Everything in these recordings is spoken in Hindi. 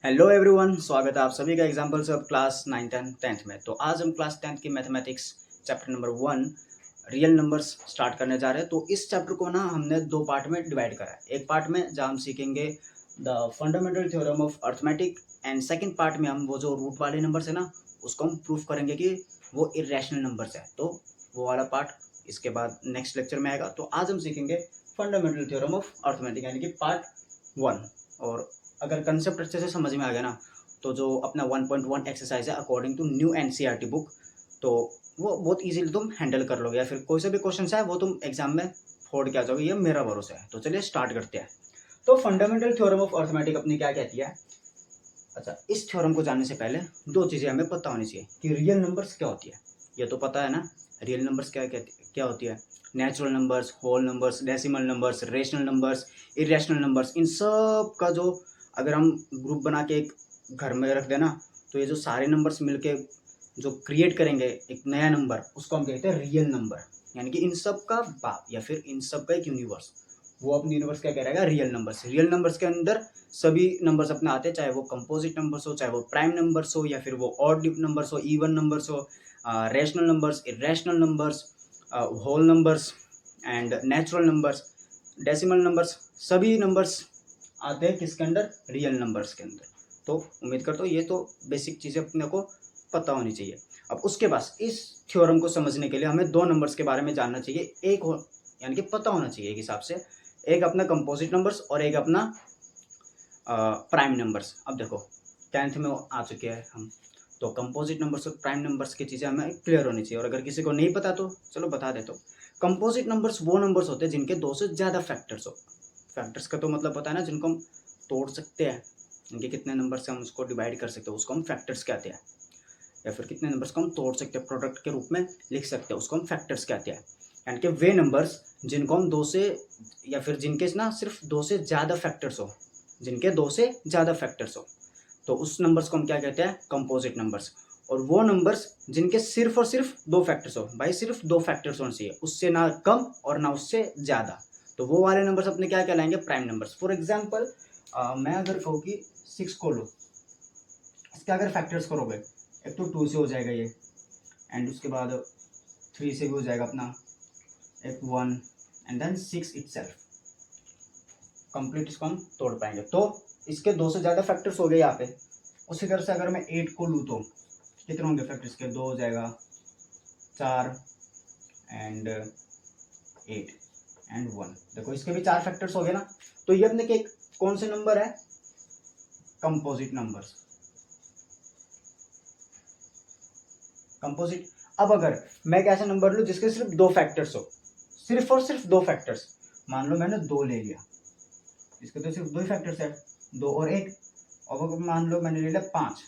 हेलो एवरीवन, स्वागत है आप सभी का examples of class 9th and 10th में। तो आज हम क्लास 10th की mathematics chapter number 1 real numbers start करने जा रहे हैं। तो इस चैप्टर को ना हमने दो पार्ट में डिवाइड करा है। एक पार्ट में जहाँ हम सीखेंगे the fundamental theorem of arithmetic, and second part में हम वो जो रूट वाले नंबर्स है ना उसको हम प्रूफ करेंगे कि वो इरेशनल नंबर्स है। तो वो वाला पार्ट इसके बाद नेक्स्ट लेक्चर में आएगा। तो आज हम सीखेंगे फंडामेंटल थ्योरम ऑफ अर्थमेटिक यानी कि पार्ट 1। और अगर कंसेप्ट अच्छे से समझ में आ गया ना तो जो अपना 1.1 एक्सरसाइज है according to new NCERT book, तो वो बहुत इजीली तुम हैंडल कर लोगे, या फिर कोई सा भी क्वेश्चन है वो तुम एग्जाम में फोड़ के आ जाओगे, ये मेरा भरोसा है। तो चलिए स्टार्ट करते हैं। तो फंडामेंटल थ्योरम ऑफ अर्थमेटिक अपनी क्या कहती है। अच्छा, इस थ्योरम को जानने से पहले दो चीज़ें हमें पता होनी चाहिए कि रियल नंबर्स क्या होती है। ये तो पता है ना, रियल नंबर्स क्या होती है। Natural numbers, whole numbers, decimal numbers, rational numbers, irrational numbers, इन सब का जो अगर हम ग्रुप बना के एक घर में रख देना तो ये जो सारे नंबर्स मिलके जो क्रिएट करेंगे एक नया नंबर, उसको हम कहते हैं रियल नंबर। यानी कि इन सब का बाप या फिर इन सब का एक यूनिवर्स, वो अपनी यूनिवर्स क्या कह रहेगा, रियल नंबर्स। रियल नंबर्स के अंदर सभी नंबर्स अपने आते हैं, चाहे वो कंपोजिट नंबर्स हो, चाहे वो प्राइम नंबर्स हो, या फिर वो ऑड नंबर्स हो, इवन नंबर्स हो, rational numbers, irrational numbers, whole numbers and natural numbers, decimal numbers, सभी नंबर्स आते हैं किसके अंदर, रियल नंबर्स के अंदर। तो उम्मीद करता हूँ ये तो बेसिक चीज़ें अपने को पता होनी चाहिए। अब उसके बाद इस थ्योरम को समझने के लिए हमें दो नंबर्स के बारे में जानना चाहिए। एक हो यानी कि पता होना चाहिए एक हिसाब से, एक अपना कंपोजिट नंबर्स और एक अपना प्राइम नंबर्स। अब देखो 10th में आ चुके हैं हम, तो कंपोजिट नंबर्स और प्राइम नंबर्स की चीज़ें हमें क्लियर होनी चाहिए। और अगर किसी को नहीं पता तो चलो बता देता हूँ। कंपोजिट नंबर्स वो नंबर्स होते हैं जिनके दो से ज़्यादा फैक्टर्स हो। फैक्टर्स का तो मतलब पता है ना, जिनको हम तोड़ सकते हैं, इनके कितने नंबर से हम उसको डिवाइड कर सकते हैं उसको हम फैक्टर्स कहते हैं। या फिर कितने नंबर्स को हम तोड़ सकते हैं, प्रोडक्ट के रूप में लिख सकते हैं, उसको हम फैक्टर्स कहते हैं। यानी कि वे नंबर्स जिनको हम दो से या फिर जिनके ना सिर्फ दो से ज़्यादा फैक्टर्स हो, जिनके दो से ज़्यादा फैक्टर्स हो, तो उस नंबर्स को हम क्या कहते हैं, कंपोजिट नंबर्स। और वो नंबर्स जिनके सिर्फ और सिर्फ दो फैक्टर्स हो, भाई सिर्फ दो फैक्टर्स होने चाहिए, उससे ना कम और ना उससे ज़्यादा, तो वो वाले नंबर्स अपने क्या कहलाएंगे, प्राइम नंबर्स। फॉर एग्जाम्पल मैं अगर कहूँ कि 6 को लो, इसके अगर फैक्टर्स करोगे, एक तो 2 से हो जाएगा ये, एंड उसके बाद 3 से भी हो जाएगा अपना एक 1, एंड देन 6 इटसेल्फ। कंप्लीट इसको हम तोड़ पाएंगे। तो इसके दो से ज़्यादा फैक्टर्स हो गए यहाँ पे। उसी तरह से अगर मैं 8 को लूँ तो कितने होंगे फैक्टर्स के, 2 हो जाएगा, 4 एंड 8 एंड 1। देखो इसके भी 4 फैक्टर्स हो गए ना। तो ये अपने के कौन से नंबर है, कंपोजिट नंबर्स, कंपोजिट। अब अगर मैं एक ऐसा नंबर लूँ जिसके सिर्फ दो फैक्टर्स हो, सिर्फ और सिर्फ दो फैक्टर्स, मान लो मैंने 2 ले लिया, इसके तो सिर्फ दो ही फैक्टर्स है, 2 और 1। और अगर मान लो मैंने ले लिया 5,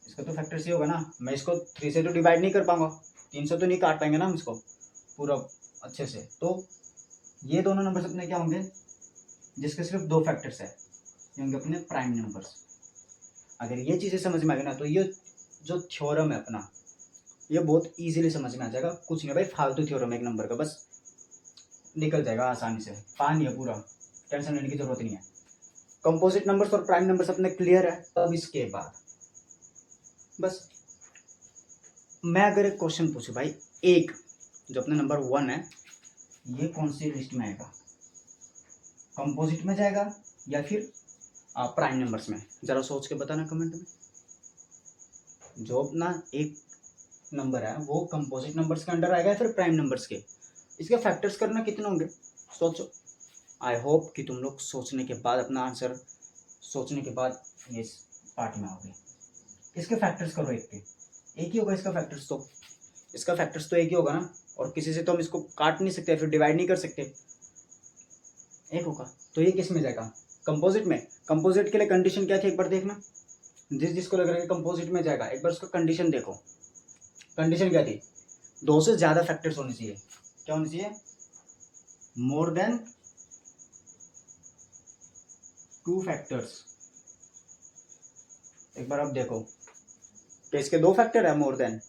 इसका तो फैक्टर्स ही होगा ना। मैं इसको 3 से तो डिवाइड नहीं कर पाऊंगा, 3 से तो नहीं काट पाएंगे ना हम इसको पूरा अच्छे से। तो ये दोनों नंबर्स अपने क्या होंगे, जिसके सिर्फ दो फैक्टर्स है, ये होंगे अपने प्राइम नंबर्स। अगर ये चीज़ें समझ में आ गई ना तो ये जो थ्योरम है अपना, ये बहुत इजीली समझ में आ जाएगा। कुछ नहीं भाई, फालतू थ्योरम है एक नंबर का, बस निकल जाएगा आसानी से, पानी है पूरा, टेंशन लेने की जरूरत नहीं है। कंपोजिट नंबर्स और प्राइम नंबर्स अपने क्लियर है। अब इसके बाद बस मैं अगर एक क्वेश्चन पूछूं भाई, एक जो अपना नंबर 1 है, ये कौन सी लिस्ट में आएगा, कंपोजिट में जाएगा या फिर प्राइम नंबर्स में, जरा सोच के बताना कमेंट में। जो अपना एक नंबर है वो कंपोजिट नंबर्स के अंडर आएगा या फिर प्राइम नंबर्स के। इसके फैक्टर्स करना कितने होंगे, सोचो। आई होप कि तुम लोग सोचने के बाद अपना आंसर सोचने के बाद ये पार्ट में आओगे। इसके फैक्टर्स करो, एक ही होगा इसका फैक्टर्स, तो इसका फैक्टर्स तो एक ही होगा ना। और किसी से तो हम इसको काट नहीं सकते, फिर डिवाइड नहीं कर सकते, एक होगा। तो ये किस में जाएगा, कंपोजिट में। कंपोजिट के लिए कंडीशन क्या थी एक बार देखना, जिसको लग रहा है कंपोजिट में जाएगा, एक बार उसका कंडीशन देखो। कंडीशन क्या थी, दो से ज्यादा फैक्टर्स होने चाहिए। क्या होने चाहिए, मोर देन 2 फैक्टर्स। एक बार अब देखो कि इसके 2 फैक्टर है, मोर देन,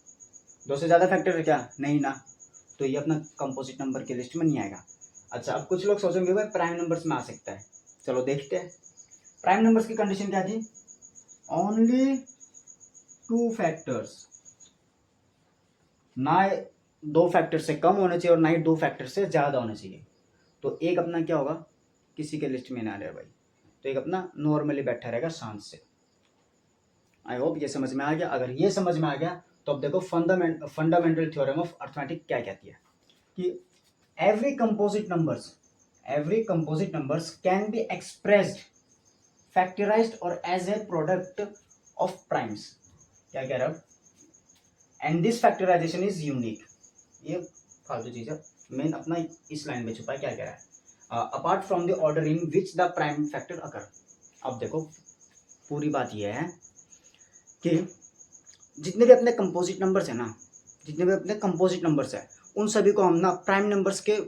दो से ज्यादा फैक्टर है क्या, नहीं ना। तो ये अपना कंपोजिट नंबर की लिस्ट में नहीं आएगा। अच्छा, अब कुछ लोग सोचेंगे भाई प्राइम नंबर्स में आ सकता है, चलो देखते हैं। प्राइम नंबर्स की कंडीशन क्या थी, ओनली 2 फैक्टर्स, ना 2 फैक्टर से कम होने चाहिए और ना ही 2 फैक्टर से ज़्यादा होने चाहिए। तो एक अपना क्या होगा, किसी के लिस्ट में ना रहे भाई, तो एक अपना नॉर्मली बैठा रहेगा शांत से। आई होप ये समझ में आ गया। अगर ये समझ में आ गया तो अब देखो फंडामेंटल थ्योरम ऑफ अर्थमेटिक क्या कहती है कि every composite numbers can be expressed factorised और as a product of primes. क्या कह रहा हूँ, and this factorisation is unique. ये फालतू चीज है, मेन अपना इस लाइन में छुपा है। क्या कह रहा है, apart from the order in which the prime factor occur. अब देखो पूरी बात यह है कि जितने भी अपने कंपोजिट नंबर्स है ना, जितने भी अपने कंपोजिट नंबर्स है, उन सभी को हम ना प्राइम नंबर्स के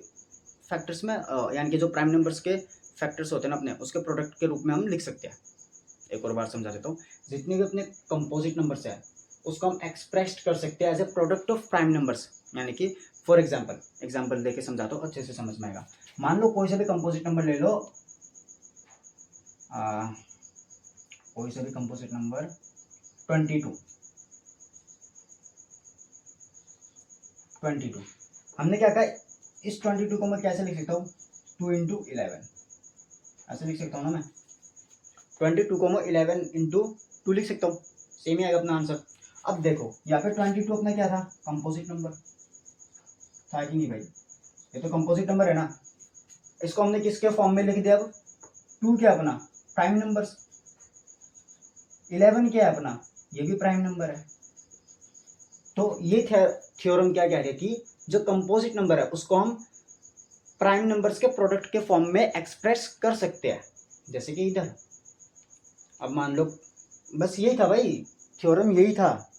फैक्टर्स में यानी कि जो प्राइम नंबर्स के फैक्टर्स होते हैं ना अपने, उसके प्रोडक्ट के रूप में हम लिख सकते हैं। एक और बार समझा देता हूँ, जितने भी अपने कंपोजिट नंबर्स है उसको हम एक्सप्रेस कर सकते हैं as a product of prime numbers. यानी कि फॉर एग्जाम्पल देके समझाता हूँ, अच्छे से समझ में आएगा। मान लो कोई सा भी कंपोजिट नंबर ले लो, कोई सा भी कंपोजिट नंबर 22। हमने क्या कहा, इस 22 को मैं कैसे लिख सकता हूँ, 2 इंटू 11 ऐसे लिख सकता हूँ ना मैं। 22 को मैं 11 इंटू 2 लिख सकता हूँ, सेम ही आएगा अपना आंसर। अब देखो यहाँ पे 22 अपना क्या था, कंपोजिट नंबर था कि नहीं भाई, ये तो कंपोजिट नंबर है ना। इसको हमने किसके फॉर्म में लिख दिया, अब 2 क्या अपना प्राइम नंबर्स, 11 क्या है अपना, ये भी प्राइम नंबर है। तो ये थ्योरम क्या कह रही है कि जो कंपोजिट नंबर है उसको हम प्राइम नंबर्स के प्रोडक्ट के फॉर्म में एक्सप्रेस कर सकते हैं। जैसे कि इधर अब मान लो, बस यही था भाई, थ्योरम यही था,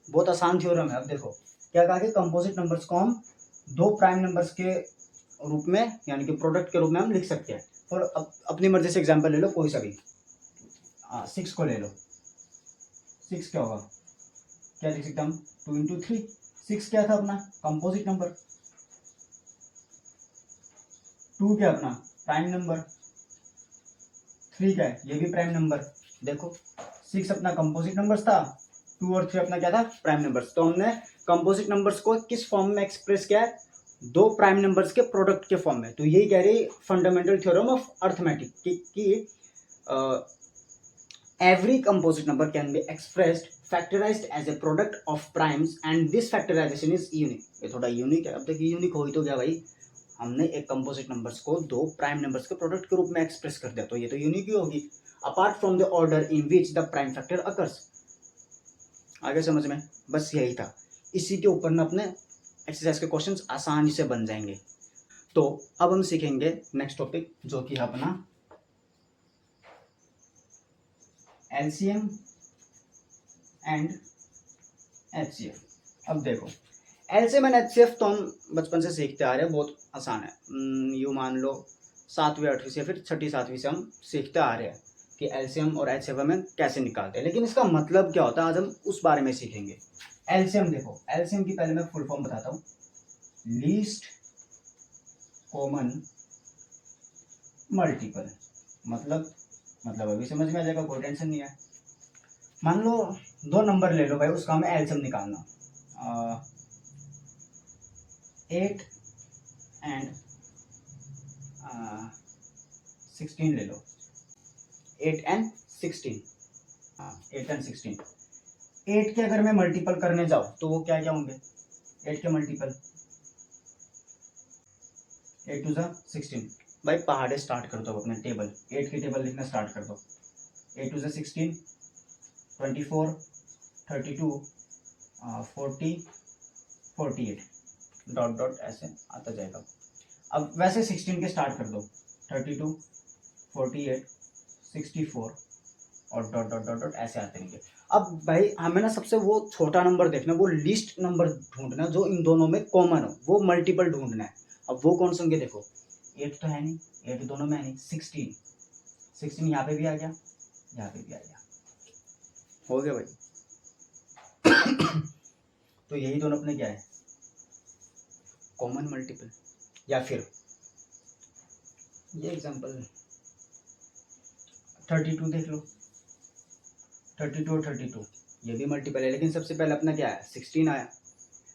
बहुत आसान थ्योरम है। अब देखो क्या कहा कि कंपोजिट नंबर्स को हम 2 प्राइम नंबर्स के रूप में यानी कि प्रोडक्ट के रूप में हम लिख सकते हैं। और अपनी मर्जी से एग्जांपल ले लो कोई सा भी, 6 को ले लो। 6 क्या होगा, क्या लिख सकते हम, 2 इंटू 3। 6 क्या था अपना कंपोजिट नंबर, 2 क्या अपना प्राइम नंबर, 3 क्या है, ये भी प्राइम नंबर। देखो 6 अपना कंपोजिट नंबर्स था, 2 और 3 अपना क्या था प्राइम नंबर्स। तो हमने कंपोजिट नंबर्स को किस फॉर्म में एक्सप्रेस किया है, 2 प्राइम नंबर्स के प्रोडक्ट के फॉर्म में। तो यही कह रही फंडामेंटल थ्योरम ऑफ अर्थमेटिक कि every composite number can be expressed factorized as a product of primes and this factorization is unique। ये थोड़ा यूनिक है। अब तक यूनिक हो ही तो गया भाई, हमने एक कंपोजिट नंबर्स को 2 प्राइम नंबर्स के प्रोडक्ट के रूप में एक्सप्रेस कर दिया, तो ये तो यूनिक ही होगी। Apart from the order in which the prime factor occurs. आगे समझ में, बस यही था। इसी के ऊपर ना अपने एक्सरसाइज के क्वेश्चंस आसानी से बन जाएंगे। तो अब हम सीखेंगे नेक्स्ट टॉपिक जो कि है अपना एलसीएम एंड एचसीएफ। अब देखो एलसीएम एंड एचसीएफ तो हम बचपन से सीखते आ रहे हैं, बहुत आसान है। यूँ मान लो 7वीं 8वीं से फिर 6ठी 7वीं से हम सीखते आ रहे हैं कि एलसीएम और एचसीएफ में कैसे निकालते हैं, लेकिन इसका मतलब क्या होता है आज हम उस बारे में सीखेंगे। एलसीएम देखो, एलसीएम की पहले मैं फुल फॉर्म बताता हूँ, लीस्ट कॉमन मल्टीपल। मतलब अभी समझ में आ जाएगा, कोई टेंशन नहीं है। मान लो 2 नंबर ले लो भाई, उसका हमें एलसीएम निकालना, 8 एंड 16 ले लो, 8 एंड 16, 8 एंड 16। 8 के अगर मैं मल्टीपल करने जाऊँ तो वो क्या क्या होंगे, 8 के मल्टीपल 8 टू 16। भाई पहाड़े स्टार्ट कर दो अपने टेबल, 8 की टेबल लिखना स्टार्ट कर दो। 8 टू 16, 24, 32, 40, 48, डॉट डॉट ऐसे आता जाएगा। अब वैसे 16 के स्टार्ट कर दो, 32, 48, 64 और डॉट डॉट डॉट डॉट ऐसे आते रहेंगे। अब भाई हमें ना सबसे वो छोटा नंबर देखना, वो लीस्ट नंबर ढूंढना जो इन दोनों में कॉमन हो, वो मल्टीपल ढूंढना है। अब वो कौन से होंगे, देखो 8 तो है नहीं, 8 दोनों में है नहीं, 16 यहाँ पे भी आ गया, यहाँ पे भी आ गया, हो गया भाई। तो यही दोनों अपने क्या है, कॉमन मल्टीपल। या फिर ये एग्जांपल 32 देख लो, 32 और 32 ये भी मल्टीपल है, लेकिन सबसे पहले अपना क्या है 16 आया।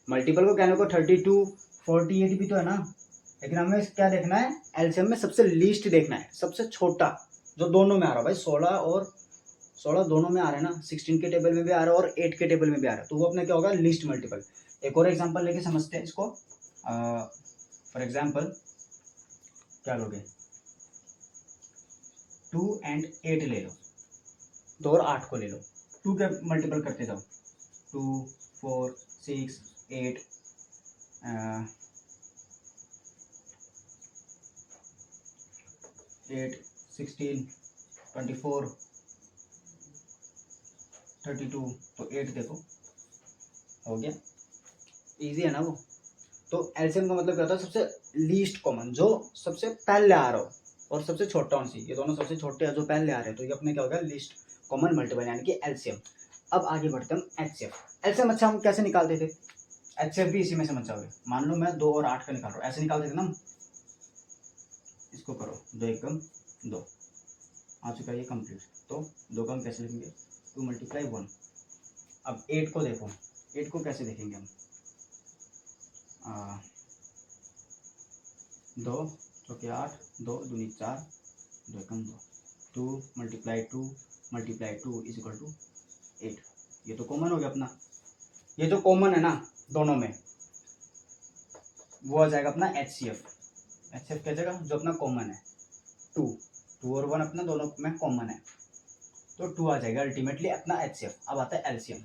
मल्टीपल को कहने को 32 48 भी तो है ना, लेकिन हमें क्या देखना है एलसीएम में सबसे लीस्ट देखना है, सबसे छोटा जो दोनों में आ रहा है। भाई 16 और 16 दोनों में आ रहा है ना, 16 के टेबल में भी आ रहा है और 8 के टेबल में भी आ रहा है, तो वो अपना क्या होगा लीस्ट मल्टीपल। एक और एग्जांपल लेके समझते हैं इसको। फॉर एग्जांपल क्या लोगे 2 and 8 ले लो, 2 और 8 को ले लो, 2 के मल्टीपल करते जाओ, 2 4 6 8 8 16 24 32, तो 8 देखो हो गया, इजी है ना वो। तो एलसीएम का मतलब क्या होता है सबसे लीस्ट कॉमन, जो सबसे पहले आ रहा हो, और सबसे छोटा कौन सी, ये दोनों सबसे छोटे हैं जो पहले आ रहे हैं, तो ये अपने क्या होगा लीस्ट कॉमन मल्टीपल यानी कि एलसीएम। अब आगे बढ़ते हम एचसीएफ। एलसीएम अच्छा हम कैसे निकालते थे, एचसीएफ भी इसी में समझ जाओगे। मान लो मैं 2 और 8 का निकाल रहा हूँ, ऐसे निकालते थे ना हम, इसको करो 2 एकम 2 आ चुका है ये कंप्लीट, तो 2 का हम कैसे लिखेंगे 2 × 1। अब 8 को देखो, 8 को कैसे देखेंगे हम 2 चौके 8 2 दूनी 4 2 एकम 2 2 × 2 = 8। ये तो कॉमन हो गया अपना, ये जो कॉमन है ना दोनों में वो आ जाएगा अपना एचसीएफ। एचसीएफ क्या जगह जो अपना कॉमन है 2 और 1 अपना दोनों में कॉमन है, तो 2 आ जाएगा अल्टीमेटली अपना एचसीएफ। अब आता है एलसीएम।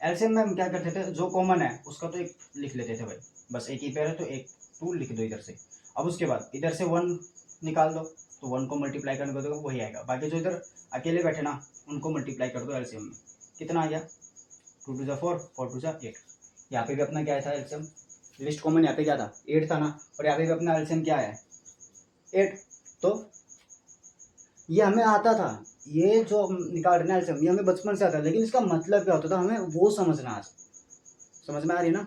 एलसीएम में हम क्या करते थे, जो कॉमन है उसका तो एक लिख लेते थे भाई, बस एक ही पेयर है तो एक 2 लिख दो इधर से। अब उसके बाद इधर से 1 निकाल दो, तो 1 को मल्टीप्लाई करने को दो वही आएगा, बाकी जो इधर अकेले बैठे ना उनको मल्टीप्लाई कर दो एलसीएम में। कितना आ गया 2 2 4 4 2 8। यहाँ पे भी अपना क्या था एलसीएम, लिस्ट कॉमन यहाँ पे क्या था 8 था ना, और यहाँ पे भी अपना एलसीएम क्या है 8। तो ये हमें आता था, ये जो हम निकाल रहे हैं एलसीएम ये हमें बचपन से आता है, लेकिन इसका मतलब क्या होता था हमें वो समझना। आज समझ में आ रही है ना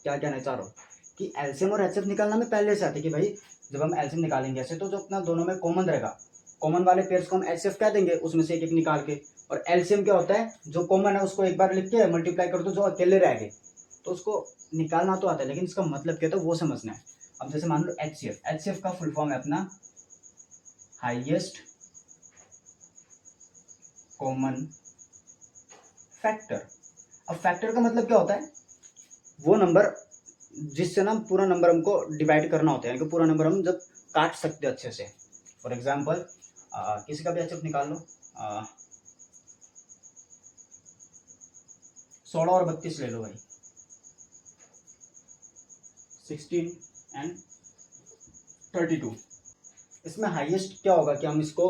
क्या कहना चाह रहा हूँ, कि एलसीएम और एचसीएफ निकालना में पहले से आती है कि भाई जब हम एलसीएम निकालेंगे ऐसे, तो जो अपना दोनों में कॉमन रहेगा, कॉमन वाले पेयर्स को हम एचसीएफ कह देंगे, उसमें से एक एक निकाल के। और एलसीएम क्या होता है, जो कॉमन है उसको एक बार लिख के मल्टीप्लाई कर दो, जो अकेले रह गए तो उसको निकालना तो आता है, लेकिन इसका मतलब क्या होता है वो समझना है। अब जैसे मान लो एचसीएफ, एचसीएफ का फुल फॉर्म है अपना हाईएस्ट कॉमन फैक्टर। अब फैक्टर का मतलब क्या होता है, वो नंबर जिससे ना पूरा नंबर हमको डिवाइड करना होता है, यानी कि पूरा नंबर हम जब काट सकते हैं अच्छे से। फॉर एग्जांपल किसी का भी एचसीएफ निकाल लो, 16 और 32 ले लो भाई, 16 and 32। इसमें हाईएस्ट क्या होगा कि हम इसको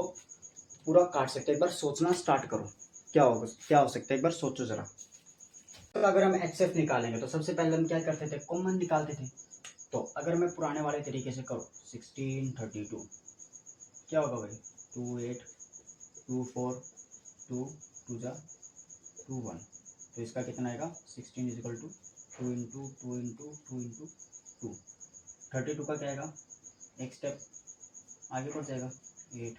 पूरा काट सकते हैं। एक बार सोचना स्टार्ट करो क्या होगा, क्या हो सकता है, एक बार सोचो जरा। तो अगर हम एचसीएफ निकालेंगे तो सबसे पहले हम क्या करते थे, कॉमन निकालते थे। तो अगर मैं पुराने वाले तरीके से करूँ 16 32 क्या होगा भाई 2 8 2 4 2 2 2 1, तो इसका कितना आएगा 16 = 2 × 2 × 2 × 2। 32 का क्या आएगा, एक स्टेप आगे बढ़ जाएगा 8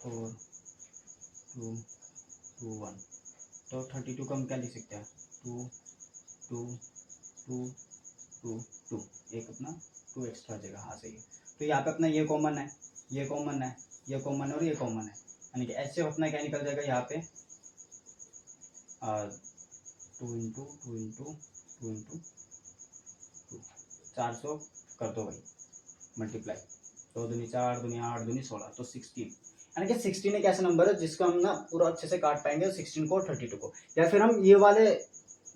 4 2 2 1। तो 32 का हम क्या लिख सकते हैं 2 2 2 2 2, एक अपना 2 एक्स्ट्रा आ जाएगा। हाँ सही है। तो यहाँ पे अपना ये कॉमन है, ये कॉमन है, ये कॉमन है और ये कॉमन है, यानी कि ऐसे अपना क्या निकल जाएगा यहाँ पे 2 × 2 × 2 × 2 400 कर दो भाई मल्टीप्लाई, 2 दूनी 4 दूनी 8 दूनी 16, तो 16, यानी कि 16 एक ऐसा नंबर है जिसको हम ना पूरा अच्छे से काट पाएंगे 16 को और 32 को। या फिर हम ये वाले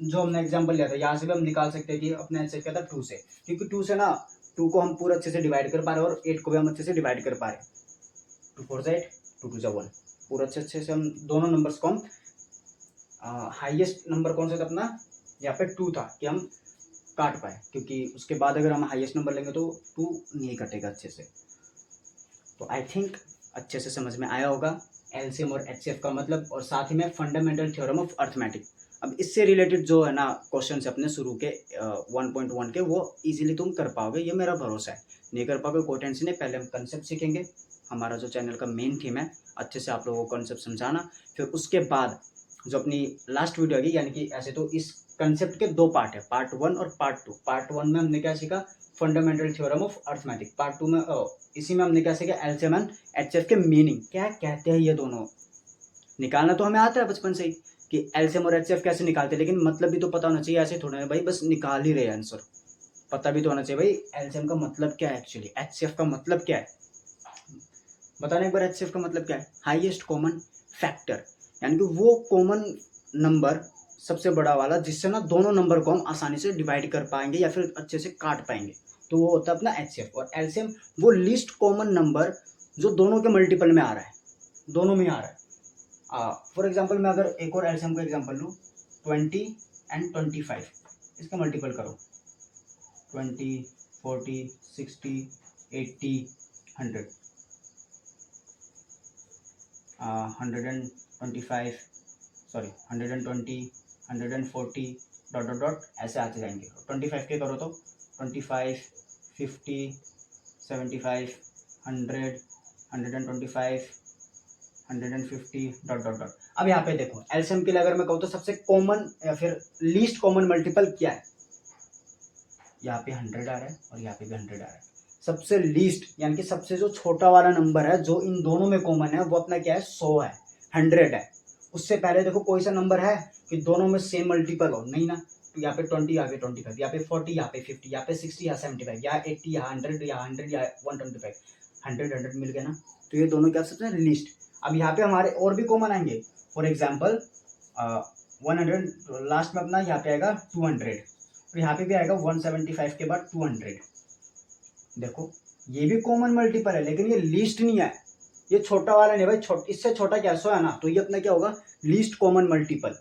जो हमने एग्जांपल लिया था यहाँ से भी हम निकाल सकते हैं कि अपने एचसीएफ क्या था 2 से, क्योंकि 2 से ना 2 को हम पूरा अच्छे से डिवाइड कर पा रहे हैं और 8 को भी हम अच्छे से डिवाइड कर पा रहे हैं। 2 4 8 2 2 1, पूरा अच्छे से हम दोनों नंबर्स को हम हाईएस्ट नंबर कौन सा था अपना यहाँ पे 2 था कि हम काट पाए, क्योंकि उसके बाद अगर हम हाईएस्ट नंबर लेंगे तो 2 नहीं कटेगा अच्छे से। तो आई थिंक अच्छे से समझ में आया होगा एलसीएम और एचसीएफ का मतलब, और साथ ही में फंडामेंटल थ्योरम ऑफ अर्थमेटिक। अब इससे रिलेटेड जो है ना क्वेश्चन अपने शुरू के 1.1 के, वो इजीली तुम कर पाओगे, ये मेरा भरोसा है। नहीं कर पाओगे कोई टेंशन नहीं, पहले हम कंसेप्ट सीखेंगे, हमारा जो चैनल का मेन थीम है, अच्छे से आप लोगों को कॉन्सेप्ट समझाना। फिर उसके बाद जो अपनी लास्ट वीडियो होगी, यानी कि ऐसे तो इस कंसेप्ट के 2 पार्ट है, पार्ट 1 और पार्ट 2। पार्ट 1 में हमने क्या सीखा, fundamental theorem of arithmetic. Part 2 में इसी में हमने क्या सीखा, एलसीएम एंड एचसीएफ के मीनिंग क्या कहते हैं। ये दोनों निकालना तो हमें आता है बचपन से ही कि एलसीएम और एचसीएफ कैसे निकालते हैं, लेकिन मतलब भी तो पता होना चाहिए। ऐसे थोड़ा है भाई बस निकाल ही रहे आंसर, पता भी तो होना चाहिए भाई एलसीएम का मतलब क्या है, एक्चुअली एचसीएफ का मतलब क्या है। बताना एक बार, एचसीएफ का मतलब क्या है, हाईएस्ट कॉमन फैक्टर, यानी कि वो कॉमन नंबर सबसे बड़ा वाला जिससे ना दोनों नंबर को हम आसानी से डिवाइड कर पाएंगे या फिर अच्छे से काट पाएंगे, तो वो होता है अपना एचसीएफ। और एलसीएम वो लीस्ट कॉमन नंबर जो दोनों के मल्टीपल में आ रहा है, दोनों में आ रहा है। फॉर एग्जाम्पल मैं अगर एक और एलसीएम का एग्जाम्पल लूँ, 20 एंड 25, इसका मल्टीपल करो, 20, 40, 60, 80, 100, 125, सॉरी 120, 140 डॉट डॉट डॉट ऐसे आते जाएंगे। 25 के करो तो 25, 50, 75, 100, 125, 150 डॉट डॉट डॉट। अब यहाँ पे देखो एलसीएम के लिए अगर मैं कहूँ तो सबसे कॉमन या फिर लीस्ट कॉमन मल्टीपल क्या है, यहाँ पे 100 आ रहा है और यहाँ पे भी 100 आ रहा है। सबसे लीस्ट यानी कि सबसे जो छोटा वाला नंबर है जो इन दोनों में कॉमन है वो अपना क्या है, 100 है, 100 है। उससे पहले देखो कोई सा नंबर है कि दोनों में सेम मल्टीपल हो, नहीं ना। तो यहाँ पे 20, यहाँ पे 25, यहाँ पे 40, यहाँ पे 50, यहाँ पे 60, यहाँ 75, यहाँ 80, यहाँ 100, यहाँ 100, यहाँ 125, 100 मिल गया ना। तो ये दोनों क्या सबसे लीस्ट। अब यहाँ पे हमारे और भी कॉमन आएंगे, फॉर एग्जाम्पल 100 लास्ट में अपना यहाँ पे आएगा 200, और यहाँ पे भी आएगा 175 के बाद 200। देखो ये भी कॉमन मल्टीपल है लेकिन ये लीस्ट नहीं है, ये छोटा वाला नहीं भाई, इससे छोटा क्या 100 है ना, तो ये अपना क्या होगा, लीस्ट कॉमन मल्टीपल।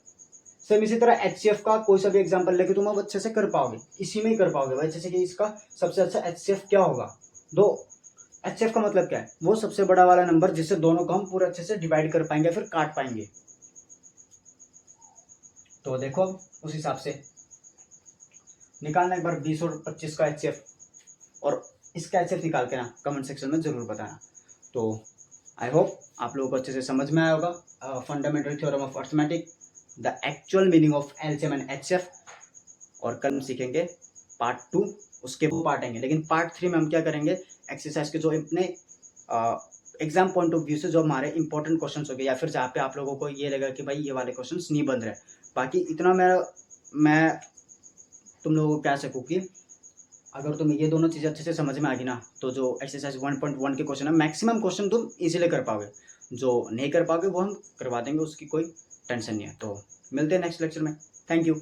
सेम इसी तरह एचसीएफ का कोई सा भी एग्जांपल लेके तुम अब अच्छे से कर पाओगे, इसी में ही कर पाओगे भाई। जैसे कि इसका सबसे अच्छा एचसीएफ क्या होगा, दो एचसीएफ का मतलब क्या है, वो सबसे बड़ा वाला नंबर जिससे दोनों को हम पूरे अच्छे से डिवाइड कर पाएंगे फिर काट पाएंगे। तो देखो उस हिसाब से निकालना एक बार 20 और 25 का एचसीएफ, और इसका एचसीएफ निकाल के ना कमेंट सेक्शन में जरूर बताना। तो आई होप आप लोगों को अच्छे से समझ में आया होगा fundamental theorem of arithmetic, the actual meaning of LCM and HCF. और कल हम सीखेंगे पार्ट 2, उसके वो पार्ट आएंगे, लेकिन पार्ट 3 में हम क्या करेंगे, एक्सरसाइज के जो अपने एग्जाम पॉइंट ऑफ व्यू से जो हमारे इंपॉर्टेंट क्वेश्चंस हो गए या फिर जहाँ पे आप लोगों को ये लगा कि भाई ये वाले क्वेश्चंस नहीं बन रहे, बाकी इतना मैं तुम लोगों को कह सकूँ कि अगर तुम्हें ये दोनों चीज़ें अच्छे से समझ में आ गई ना, तो जो एक्सरसाइज 1.1 के क्वेश्चन है मैक्सिमम क्वेश्चन तुम इजीली कर पाओगे, जो नहीं कर पाओगे वो हम करवा देंगे, उसकी कोई टेंशन नहीं है। तो मिलते हैं नेक्स्ट लेक्चर में, थैंक यू।